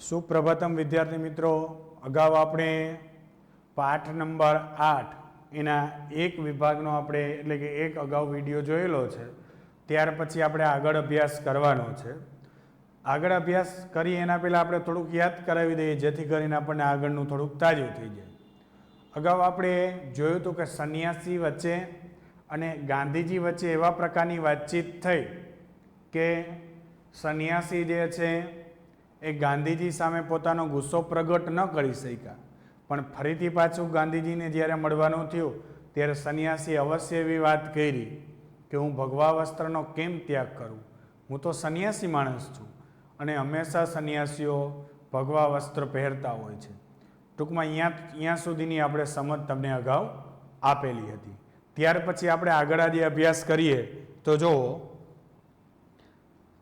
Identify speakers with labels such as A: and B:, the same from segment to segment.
A: સુપ્રભાતમ વિદ્યાર્થી મિત્રો, અગાઉ આપણે પાઠ નંબર 8 એના એક વિભાગનો આપણે એટલે કે એક અગાઉ વિડીયો જોયેલો છે. ત્યાર પછી આપણે આગળ અભ્યાસ કરવાનો છે. આગળ અભ્યાસ કરી એના પહેલાં આપણે થોડુંક યાદ કરાવી દઈએ જેથી કરીને આપણને આગળનું થોડુંક તાજું થઈ જાય. અગાઉ આપણે જોયું હતું કે સંન્યાસી વચ્ચે અને ગાંધીજી વચ્ચે એવા પ્રકારની વાતચીત થઈ કે સંન્યાસી જે છે એ ગાંધીજી સામે પોતાનો ગુસ્સો પ્રગટ ન કરી શક્યા, પણ ફરીથી પાછું ગાંધીજીને જ્યારે મળવાનું થયું ત્યારે સંન્યાસી અવશ્ય એવી વાત કરી કે હું ભગવા વસ્ત્રનો કેમ ત્યાગ કરું, હું તો સંન્યાસી માણસ છું. અને હંમેશા સંન્યાસીઓ ભગવા વસ્ત્ર પહેરતા હોય છે. ટૂંકમાં અહીંયા સુધીની આપણે સમજ તમને અગાઉ આપેલી હતી. ત્યાર પછી આપણે આગળ આજે અભ્યાસ કરીએ તો જુઓ,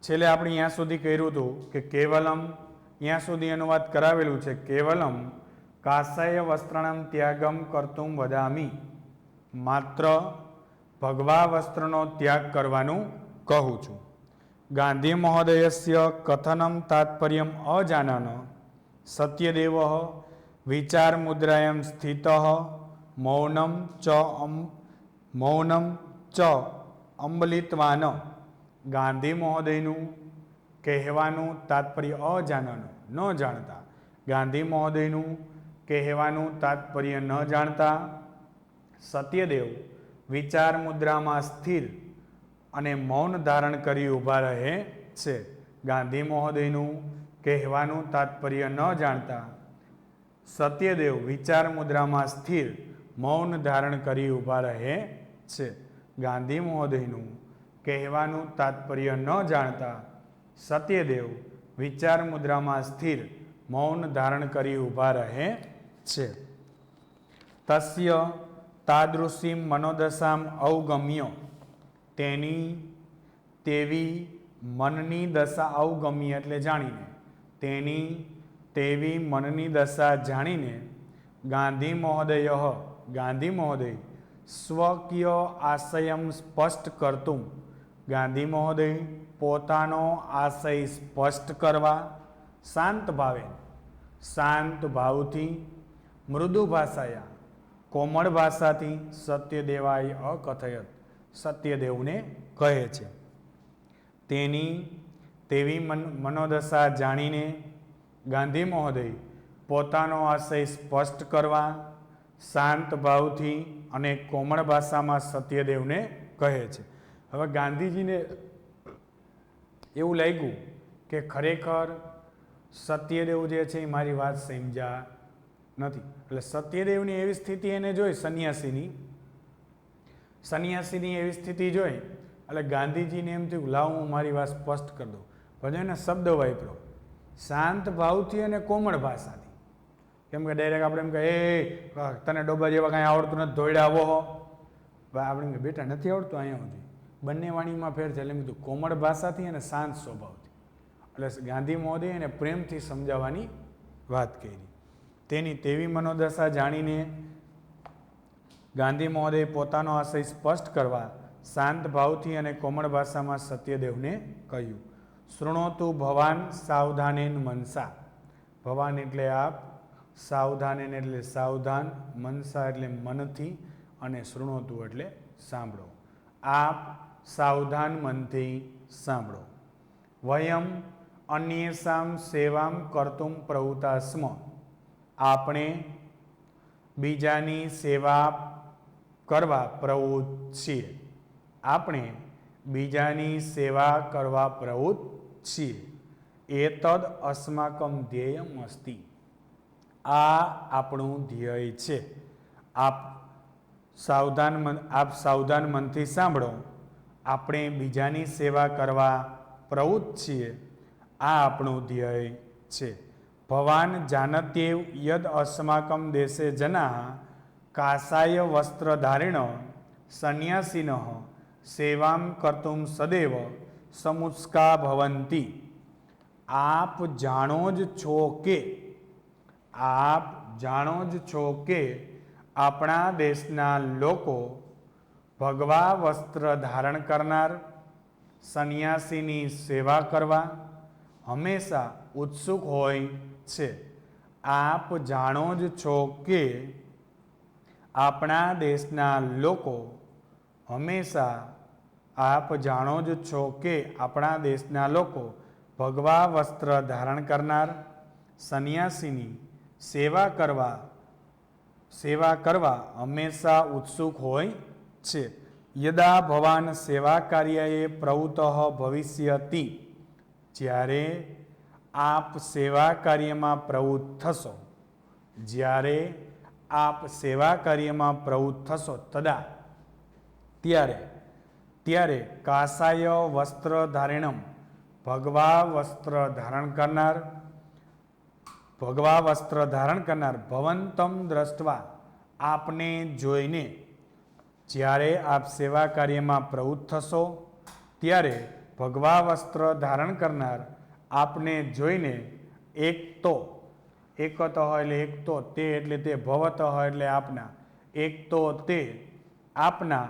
A: છેલ્લે આપણે અહીંયા સુધી કર્યું હતું કે કેવલમ, અહીંયા સુધી અનુવાદ કરાવેલું છે, કેવલમ કાષાય વસ્ત્રણમ ત્યાગમ કર્તુમ વદામી, માત્ર ભગવા વસ્ત્રનો ત્યાગ કરવાનું કહું છું. ગાંધી મહોદયસ્ય કથનમ તાત્પર્યમ અજાનન સત્યદેવ વિચાર મુદ્રાયામ સ્થિત મૌનમ ચ અંબલિતવાન. ગાંધી મહોદયનું કહેવાનું તાત્પર્ય અજાનન, ન જાણતા. ગાંધી મહોદયનું કહેવાનું તાત્પર્ય ન જાણતા સત્યદેવ વિચાર મુદ્રામાં સ્થિર અને મૌન ધારણ કરી ઊભા રહે છે. ગાંધી મહોદયનું કહેવાનું તાત્પર્ય ન જાણતા સત્યદેવ વિચાર મુદ્રામાં સ્થિર મૌન ધારણ કરી ઊભા રહે છે. ગાંધી મહોદયનું કહેવાનું તાત્પર્ય ન જાણતા સત્યદેવ વિચાર મુદ્રામાં સ્થિર મૌન ધારણ કરી ઊભા રહે છે. તસ્ય તાદૃશીમ મનોદશામ અવગમ્ય, તેવી મનની દશા અવગમ્ય એટલે જાણીને, તેવી મનની દશા જાણીને ગાંધી મહોદય સ્વકીય આશયમ સ્પષ્ટ કરતું, ગાંધી મહોદય પોતાનો આશય સ્પષ્ટ કરવા શાંત ભાવથી મૃદુ ભાષાયા કોમળ ભાષાથી સત્યદેવાય અકથયત, સત્યદેવને કહે છે. તેવી મનોદશા જાણીને ગાંધી મહોદય પોતાનો આશય સ્પષ્ટ કરવા શાંત ભાવથી અને કોમળ ભાષામાં સત્યદેવને કહે છે. હવે ગાંધીજીને એવું લાગ્યું કે ખરેખર સત્યદેવ જે છે એ મારી વાત સમજ્યા નથી. એટલે સત્યદેવની એવી સ્થિતિ એને જોઈ, સંન્યાસીની એવી સ્થિતિ જોઈ એટલે ગાંધીજીને એમ થયું લાવ હું મારી વાત સ્પષ્ટ કરી દઉં. પછી એને શબ્દ વાપર્યો શાંત ભાવથી અને કોમળ ભાષાથી. કેમ કે ડાયરેક્ટ આપણે એમ કહે એ તને ડોબા જેવા કાંઈ આવડતું નથી, ધોઈડા આવો હો, આપણે કે બેટા નથી આવડતું અહીંયા સુધી. બંને વાણીમાં ફેર છે. એટલે એમ કીધું કોમળ ભાષાથી અને શાંત સ્વભાવથી. એટલે ગાંધી મહોદય એને પ્રેમથી સમજાવવાની વાત કરી. તેવી મનોદશા જાણીને ગાંધી મહોદય પોતાનો આશય સ્પષ્ટ કરવા શાંત ભાવથી અને કોમળ ભાષામાં સત્યદેવને કહ્યું, શૃણોતુ ભવાન સાવધાનેન મનસા. ભવાન એટલે આપ, સાવધાનેન એટલે સાવધાન, મનસા એટલે મનથી, અને શૃણોતુ એટલે સાંભળો. આપ સાવધાન મનથી સાંભળો. વયમ અન્યેષામ સેવામ કર્તુમ પ્રવૃત્તા સ્મ. આપણે બીજાની સેવા કરવા પ્રવૃત્ત છીએ. આપણે બીજાની સેવા કરવા પ્રવૃત્ત છીએ. એતદ અસ્માકમ ધ્યેયમ અસ્તિ. આ આપણું ધ્યેય છે. આપ સાવધાન મનથી સાંભળો. આપણે બીજાની સેવા કરવા પ્રવૃત્ત છીએ. આ આપણું ધ્યેય છે. ભવાન જાનત્યેવ યદ અસ્માકમ દેશે જનાઃ કાષાય વસ્ત્રધારિણ સંન્યાસીન સેવામ કર્તુમ સદૈવ સમુત્સુકા ભવંતી. આપ જાણો જ છો કે આપણા દેશના લોકો ભગવા વસ્ત્ર ધારણ કરનાર સંન્યાસીની સેવા કરવા હંમેશા ઉત્સુક હોય છે. આપ જાણો જ છો કે આપણા દેશના લોકો હંમેશા આપ જાણો જ છો કે આપણા દેશના લોકો ભગવા વસ્ત્ર ધારણ કરનાર સંન્યાસીની સેવા કરવા હંમેશા ઉત્સુક હોય છે. યદા ભવાન સેવા કાર્યએ પ્રવૃત્ત ભવિષ્યતિ, જ્યારે આપ સેવા કાર્યમાં પ્રવૃત્ત થશો, જ્યારે આપ સેવા કાર્યમાં પ્રવૃત્ત થશો, તદા ત્યારે કાષાય વસ્ત્ર ધારિણમ, ભગવા વસ્ત્ર ધારણ કરનાર ભવંતમ દ્રષ્ટવા, આપને જોઈને, જ્યારે આપ સેવા કાર્યમાં પ્રવૃત્ત થશો, ત્યારે ભગવા વસ્ત્ર ધારણ કરનાર આપને જોઈને એકત એટલે એકતો તે એટલે તે, ભવત એટલે આપના, એકતો તે આપના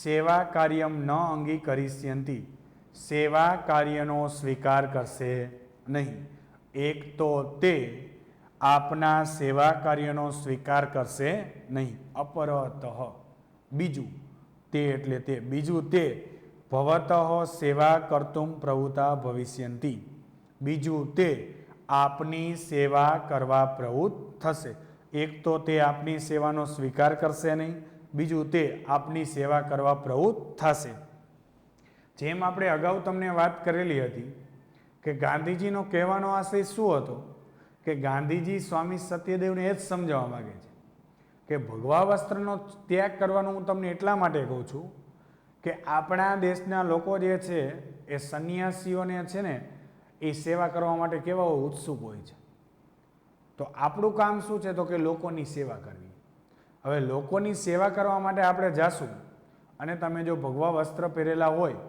A: સેવા કાર્યમ ન અંગીકરિષ્યંતિ, સેવા કાર્યનો સ્વીકાર કરશે નહીં. એક તો તે આપના સેવા કાર્યનો સ્વીકાર કરશે નહીં. અપરતઃ બીજું, તે એટલે તે બીજું, તે ભવતઃ સેવા કર્તુમ પ્રવૃત્તા ભવિષ્યંતિ, બીજું તે આપની સેવા કરવા પ્રવૃત્ત થશે. એક તો તે આપની સેવાનો સ્વીકાર કરશે નહીં, બીજું તે આપની સેવા કરવા પ્રવૃત્ત થશે. જેમ આપણે અગાઉ તમને વાત કરેલી હતી કે ગાંધીજીનો કહેવાનો આશય શું હતો, કે ગાંધીજી સ્વામી સત્યદેવને એ જ સમજાવવા માગે છે કે ભગવા વસ્ત્રનો ત્યાગ કરવાનું હું તમને એટલા માટે કહું છું કે આપણા દેશના લોકો જે છે એ સંન્યાસીઓને છે ને એ સેવા કરવા માટે કેવા ઉત્સુક હોય છે. તો આપણું કામ શું છે, તો કે લોકોની સેવા કરવી. હવે લોકોની સેવા કરવા માટે આપણે જાશું અને તમે જો ભગવા વસ્ત્ર પહેરેલા હોય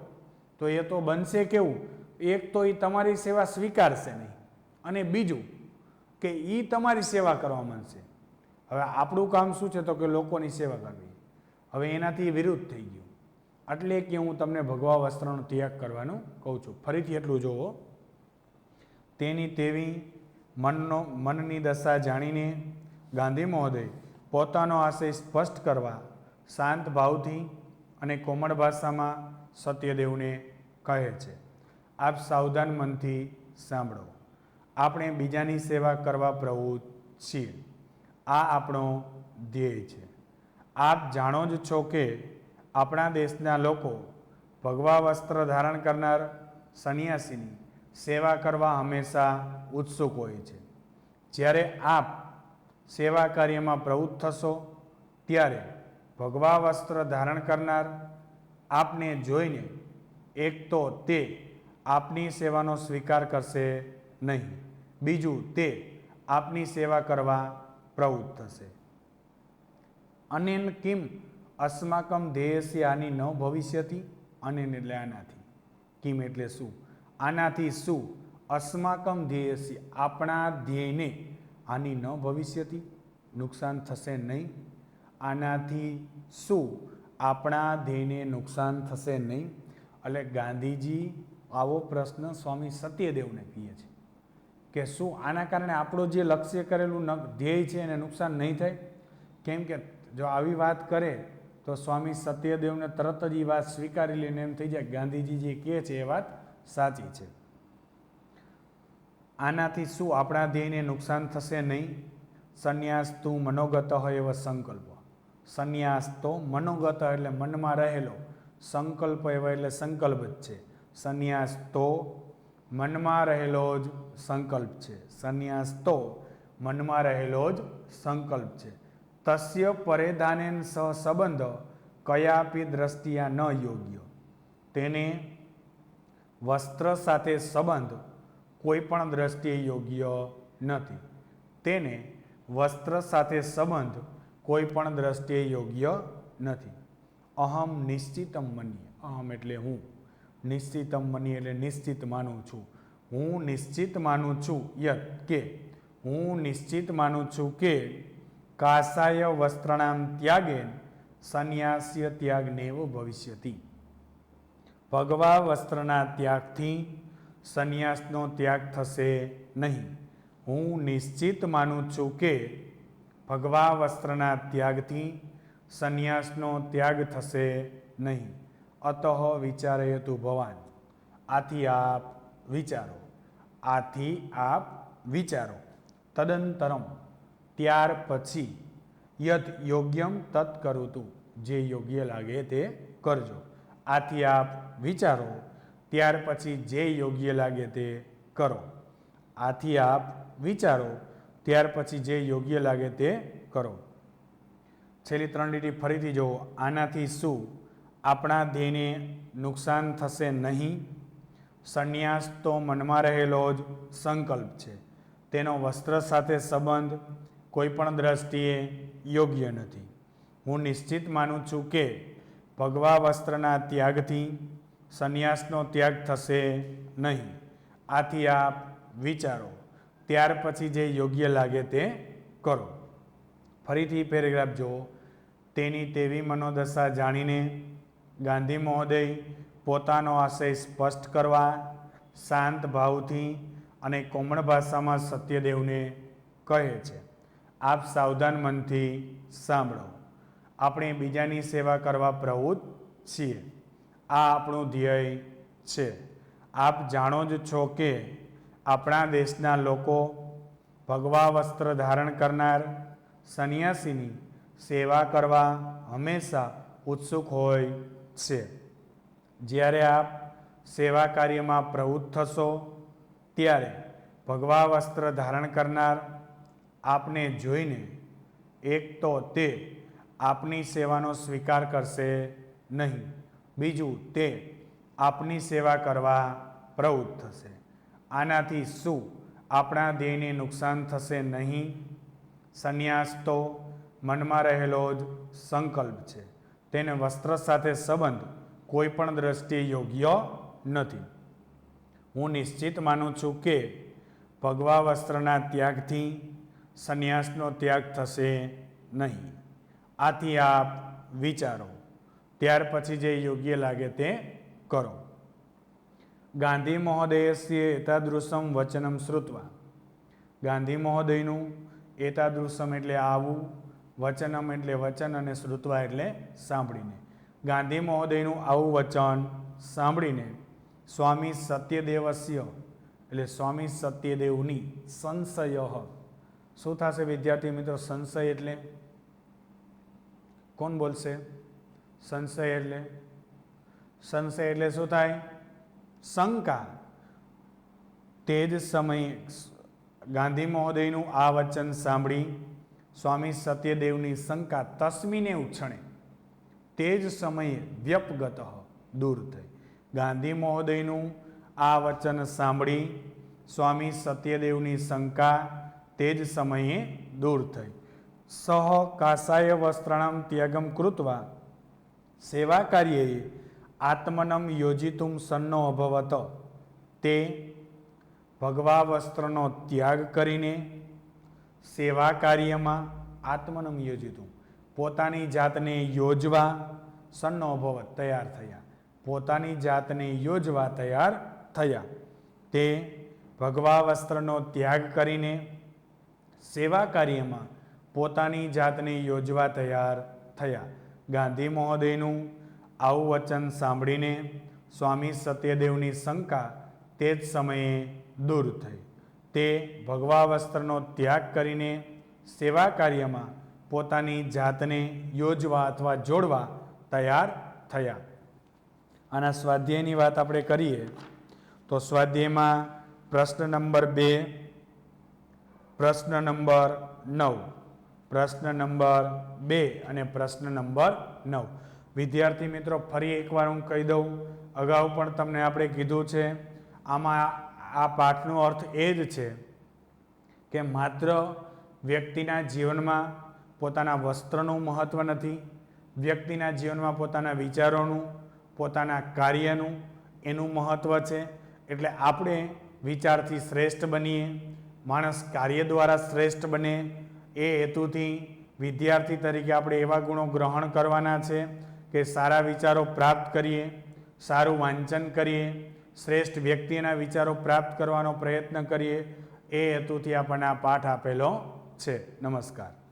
A: તો એ તો બનશે કેવું, એક તો એ તમારી સેવા સ્વીકારશે નહીં, અને બીજું કે એ તમારી સેવા કરવા માંડશે. હવે આપણું કામ શું છે, તો કે લોકોની સેવા કરવી. હવે એનાથી વિરુદ્ધ થઈ ગયું. એટલે કે હું તમને ભગવા વસ્ત્રનો ત્યાગ કરવાનું કહું છું. ફરીથી એટલું જોવો, તેની તેવી મનની દશા જાણીને ગાંધી મહોદય પોતાનો આશય સ્પષ્ટ કરવા શાંત ભાવથી અને કોમળ ભાષામાં સત્યદેવને કહે છે. આપ સાવધાન મનથી સાંભળો. આપણે બીજાની સેવા કરવા પ્રવૃત્ત છીએ. આ આપણો ધ્યેય છે. આપ જાણો જ છો કે આપણા દેશના લોકો ભગવા વસ્ત્ર ધારણ કરનાર સંન્યાસીની સેવા કરવા હંમેશા ઉત્સુક હોય છે. જ્યારે આપ સેવા કાર્યમાં પ્રવૃત્ત થશો, ત્યારે ભગવા વસ્ત્ર ધારણ કરનાર આપને જોઈને એક તો તે આપની સેવાનો સ્વીકાર કરશે નહીં, બીજું તે આપની સેવા કરવા પ્રવૃત્ત થશે. અનેન કિમ અસ્માકમ ધ્યેયસ્ય હાનિ ન ભવિષ્યતિ, અનેન એટલે આનાથી, કિમ એટલે શું, આનાથી શું, અસ્માકમ ધ્યેયસ્ય આપણા ધ્યેયને, હાનિ ન ભવિષ્યતિ નુકસાન થશે નહીં, આનાથી શું આપણા ધ્યેયને નુકસાન થશે નહીં. એટલે ગાંધીજી આવો પ્રશ્ન સ્વામી સત્યદેવને કહે છે કે શું આના કારણે આપણું જે લક્ષ્ય કરેલું ધ્યેય છે એને નુકસાન નહીં થાય. કેમ કે જો આવી વાત કરે તો સ્વામી સત્યદેવને તરત જ એ વાત સ્વીકારી લઈને એમ થઈ જાય ગાંધીજી જે કહે છે એ વાત સાચી છે. આનાથી શું આપણા ધ્યેયને નુકસાન થશે નહીં. સંન્યાસ તું મનોગત હોય એવો સંકલ્પ. સંન્યાસ તો મનોગત એટલે મનમાં રહેલો, સંકલ્પ એવા એટલે સંકલ્પ જ છે. સંન્યાસ તો મનમાં રહેલો જ સંકલ્પ છે. સંન્યાસ તો મનમાં રહેલો જ સંકલ્પ છે. તસ્ય પરેધાનેન સહ સંબંધ કયાપી દ્રષ્ટિયા ન યોગ્ય. તેને વસ્ત્ર સાથે સંબંધ કોઈ પણ દ્રષ્ટિએ યોગ્ય નથી. તેને વસ્ત્ર સાથે સંબંધ કોઈ પણ દ્રષ્ટિએ યોગ્ય નથી. અહમ નિશ્ચિતમ મન્યે. અહમ એટલે હું. નિશ્ચિતમ મન્યે એટલે નિશ્ચિત માનું છું. હું નિશ્ચિત માનું છું યત કે હું નિશ્ચિત માનું છું કે કાષાય વસ્ત્રણામ ત્યાગેન સંન્યાસ્ય ત્યાગનેવ ભવિષ્યતિ. ભગવા વસ્ત્રના ત્યાગથી સંન્યાસનો ત્યાગ થશે નહીં. હું નિશ્ચિત માનું છું કે ભગવા વસ્ત્રના ત્યાગથી સંન્યાસનો ત્યાગ થશે નહીં. અતઃ વિચારયતુ ભવાન. આથી આપ વિચારો. આથી આપ વિચારો. તદંતરમ ત્યાર પછી યત યોગ્યમ તત કરોતું. જે યોગ્ય લાગે તે કરજો. આથી આપ વિચારો. ત્યાર પછી જે યોગ્ય લાગે તે કરો. આથી આપ વિચારો. ત્યાર પછી જે યોગ્ય લાગે તે કરો. છેલ્લી 3 લીટી ફરીથી જુઓ. આનાથી શું આપણા દેહને નુકસાન થશે નહીં? સંન્યાસ તો મનમાં રહેલો જ સંકલ્પ છે. તેનો વસ્ત્ર સાથે સંબંધ કોઈ પણ દ્રષ્ટિએ યોગ્ય નથી. હું નિશ્ચિત માનું છું કે ભગવા વસ્ત્રના ત્યાગથી સંન્યાસનો ત્યાગ થશે નહીં. આથી આપ વિચારો. ત્યાર પછી જે યોગ્ય લાગે તે કરો. ફરીથી પેરેગ્રાફ જુઓ. તેની તેવી મનોદશા જાણીને ગાંધી મહોદય પોતાનો આશય સ્પષ્ટ કરવા શાંત ભાવથી અને કોમળ ભાષામાં સત્યદેવને કહે છે, આપ સાવધાન મનથી સાંભળો. આપણે બીજાની સેવા કરવા પ્રવૃત્ત છીએ. આ આપણું ધ્યેય છે. આપ જાણો જ છો કે આપણા દેશના લોકો ભગવા વસ્ત્ર ધારણ કરનાર સંન્યાસીની સેવા કરવા હંમેશા ઉત્સુક હોય છે. જ્યારે આપ સેવા કાર્યમાં પ્રવૃત્ત થશો ત્યારે ભગવા વસ્ત્ર ધારણ કરનાર આપને જોઈને એક તો તે આપની સેવાનો સ્વીકાર કરશે નહીં, બીજું તે આપની સેવા કરવા પ્રવૃત્ત થશે. આનાથી શું આપણા દેહને નુકસાન થશે નહીં? સંન્યાસ તો મનમાં રહેલો જ સંકલ્પ છે. તેને વસ્ત્ર સાથે સંબંધ કોઈ પણ દ્રષ્ટિએ યોગ્ય નથી. હું નિશ્ચિત માનું છું કે ભગવા વસ્ત્રના ત્યાગથી સંન્યાસનો ત્યાગ થશે નહીં. આથી આપ વિચારો. ત્યાર પછી જે યોગ્ય લાગે તે કરો. ગાંધી મહોદયસ્ય એતાદૃશમ વચનમ શ્રુત્વા. ગાંધી મહોદયનું એતાદૃશમ એટલે આવું, વચનમ એટલે વચન અને શ્રુત્વા એટલે સાંભળીને. ગાંધી મહોદયનું આવું વચન સાંભળીને સ્વામી સત્યદેવસ્ય એટલે સ્વામી સત્યદેવની સંશય. શું થશે વિદ્યાર્થી મિત્રો? સંશય એટલે કોણ બોલશે? સંશય એટલે શું થાય? શંકા. તે જ સમયે ગાંધી મહોદયનું આ વચન સાંભળી સ્વામી સત્યદેવની શંકા તસ્મીને ઉછણે તે જ સમયે વ્યપગત દૂર થઈ. ગાંધી મહોદયનું આ વચન સાંભળી સ્વામી સત્યદેવની શંકા તે જ સમયે દૂર થઈ. સહ કાસાય વસ્ત્રાણમ ત્યાગમ કૃત્વા સેવા કાર્યે આત્મનમ યોજિતુમ સન્નો અભવત. તે ભગવા વસ્ત્રનો ત્યાગ કરીને સેવા કાર્યમાં આત્મનમ યોજિતું પોતાની જાતને યોજવા સન્નો અભવત તૈયાર થયા. પોતાની જાતને યોજવા તૈયાર થયા. તે ભગવા વસ્ત્રનો ત્યાગ કરીને સેવા કાર્યમાં પોતાની જાતને યોજવા તૈયાર થયા. ગાંધી મહોદયનું આવું વચન સાંભળીને સ્વામી સત્યદેવની શંકા તે જ સમયે દૂર થઈ. તે ભગવા વસ્ત્રનો ત્યાગ કરીને સેવા કાર્યમાં પોતાની જાતને યોજવા અથવા જોડવા તૈયાર થયા. આના સ્વાધ્યાયની વાત આપણે કરીએ તો સ્વાધ્યાયમાં પ્રશ્ન નંબર 2, પ્રશ્ન નંબર 9, પ્રશ્ન નંબર 2 અને પ્રશ્ન નંબર 9. વિદ્યાર્થી મિત્રો ફરી એકવાર હું કહી દઉં, અગાઉ પણ તમને આપણે કીધું છે, આમાં આ પાઠનો અર્થ એ જ છે કે માત્ર વ્યક્તિના જીવનમાં પોતાના વસ્ત્રનું મહત્ત્વ નથી, વ્યક્તિના જીવનમાં પોતાના વિચારોનું, પોતાના કાર્યનું એનું મહત્ત્વ છે. એટલે આપણે વિચારથી શ્રેષ્ઠ બનીએ, માણસ કાર્ય દ્વારા શ્રેષ્ઠ બને, એ હેતુથી વિદ્યાર્થી તરીકે આપણે એવા ગુણો ગ્રહણ કરવાના છે કે સારા વિચારો પ્રાપ્ત કરીએ, સારું વાંચન કરીએ, શ્રેષ્ઠ વ્યક્તિના વિચારો પ્રાપ્ત કરવાનો પ્રયત્ન કરીએ, એ હેતુથી આપણને આ પાઠ આપેલો છે. નમસ્કાર.